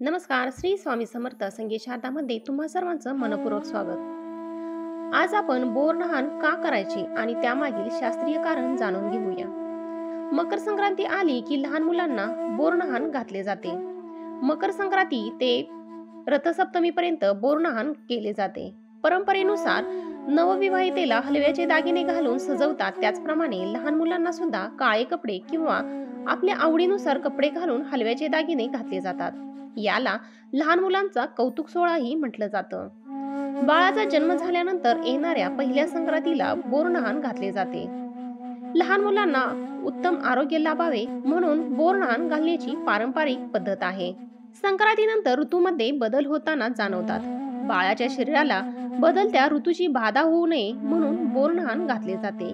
नमस्कार. श्री स्वामी समर्थ संगीत शारदामध्ये तुम्हा सर्वांचं मनपूर्वक स्वागत. आज आपण बोरनहाण का करायचे आणि त्यामागील शास्त्रीय कारण जाणून घेऊया. मकर संक्रांती आली की लहान मुलांना बोरनहाण घातले जाते. मकर संक्रांती ते रथसप्तमीपर्यंत बोरनहाण केले जाते. परंपरेनुसार नवविवाहितेला हलव्याचे दागिने घालून सजवतात. त्याचप्रमाणे लहान मुलांना सुद्धा काळे कपडे किंवा आपल्या आवडीनुसार कपडे घालून हलव्याचे दागिने घातले जातात. याला लहान मुलांचा कौतुक सोहळाही म्हटलं जातं. बाळाचा जन्म झाल्यानंतर येणाऱ्या पहिल्या संक्रांतीला बोरनहाण घातले जाते. लहान मुलांना उत्तम आरोग्य लाभावे म्हणून बोरनहाण घालण्याची पारंपरिक पद्धत आहे. संक्रांतीनंतर ऋतूमध्ये बदल होताना जाणवतात. बाळाच्या शरीराला बदलत्या ऋतूची बाधा होऊ नये म्हणून बोरनहाण घातले जाते.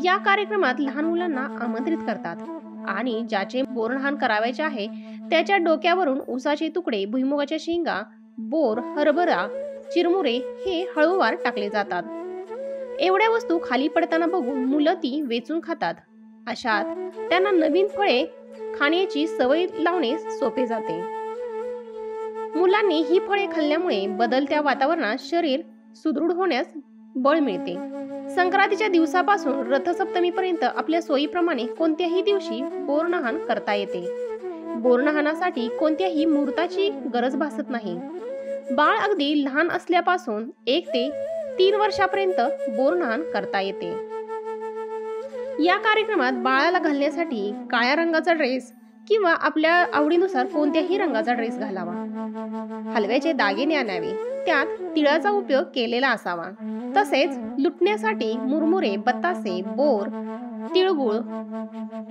या कार्यक्रमात लहान मुलांना आमंत्रित करतात आणि ज्याचे बोरनहाण करावयाचे आहे त्याच्या डोक्यावरून ऊसाचे तुकडे, भुईमुगाच्या शेंगा, बोर, हरभरा, चिरमुरे हे हळूवार टाकले जातात. एवढ्या वस्तू खाली पडताना बघून मुलं ती वेचून खातात. अशात त्यांना नवीन फळे खाण्याची सवय लावणे सोपे जाते. मुलांनी ही फळे खाल्ल्यामुळे बदलत्या वातावरणात शरीर सुदृढ होण्यास बळ मिळते. संक्रांतीच्या दिवसापासून रथसप्तमीपर्यंत आपल्या सोयीप्रमाणे कोणत्याही दिवशी बोरनहाण करता येते. बोरनहाणासाठी कोणत्याही मुहूर्ताची गरज भासत नाही. बाळ अगदी लहान असल्यापासून 1 ते 3 वर्षापर्यंत बोरनहाण करता येते. या कार्यक्रमात बाळाला घालण्यासाठी काळ्या रंगाचा ड्रेस किंवा आपल्या आवडीनुसार कोणत्याही रंगाचा ड्रेस घालावा. हलव्याचे दागिने आणावे, त्यात तिळाचा उपयोग केलेला असावा. तसेच लुटण्यासाठी मुरमुरे, बतासे, बोर, तिळगुळ,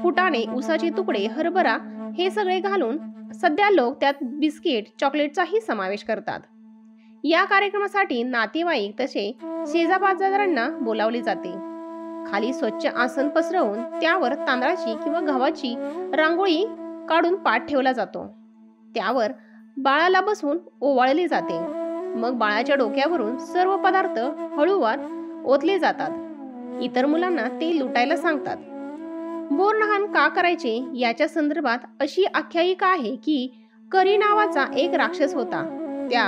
फुटाणे, ऊसाचे तुकडे, हरभरा हे सगळे घालून सध्या लोक त्यात बिस्किट, चॉकलेटचाही समावेश करतात. या कार्यक्रमासाठी नातेवाईक तसे शेजापाजारांना बोलावले जाते. खाली स्वच्छ आसन पसरवून त्यावर तांदळाची किंवा गव्हाची रांगोळी काढून पाट ठेवला जातो. त्यावर बाळाला बसवून ओवाळले जाते. मग बाळाच्या डोक्यावरून सर्व पदार्थ हळूवार ओतले जातात. इतर मुलांना ते लुटायला सांगतात. बोरनहाण का करायचे याच्या संदर्भात अशी आख्यायिका आहे की करी नावाचा एक राक्षस होता. त्या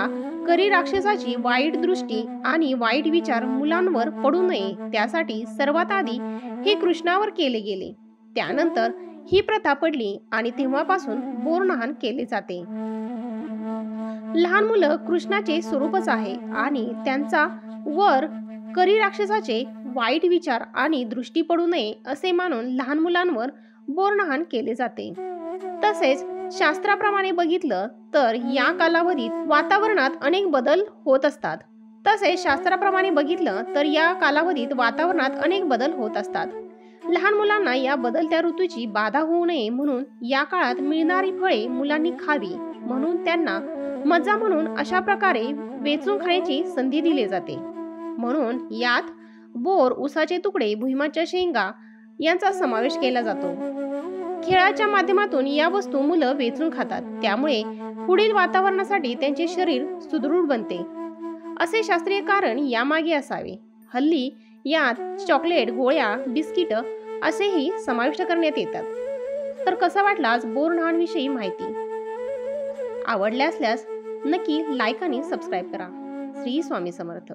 करी राक्षसाची वाईट दृष्टी आणि वाईट विचार मुलांवर पडू नये त्यासाठी सर्वात आधी हे कृष्णावर केले गेले. त्यानंतर ही प्रथा पडली आणि तेव्हापासून बोरनहाण केले जाते. लहान मुलं कृष्णाचे स्वरूपच आहे आणि त्यांचा वर करी राक्षसाचे वाईट विचार आणि दृष्टी पडू नये असे मानून लहान मुलांवर बोरनहाण केले जाते. तसेच शास्त्राप्रमाणे बघितलं तर या कालावधीत वातावरणात अनेक बदल होत असतात. लहान मुलांना या बदलत्या ऋतूची बाधा होऊ नये म्हणून या काळात मिळणारी फळे मुलांनी खावी म्हणून त्यांना मजा म्हणून अशा प्रकारे वेचून खाण्याची संधी दिली जाते. म्हणून यात बोर, ऊसाचे तुकडे, भुईमुगाच्या शेंगा यांचा समावेश केला जातो. खेळाच्या माध्यमातून या वस्तू मुलं वेचून खातात. त्यामुळे पुढील वातावरणासाठी त्यांचे शरीर सुदृढ बनते असे शास्त्रीय कारण यामागे असावे. हल्ली यात चॉकलेट, गोळ्या, बिस्किट असेही समाविष्ट करण्यात येतात. तर कसा वाटला आज बोरनहाण विषयी माहिती? आवडल्या असल्यास नक्की लाईक आणि सबस्क्राईब करा. श्री स्वामी समर्थ.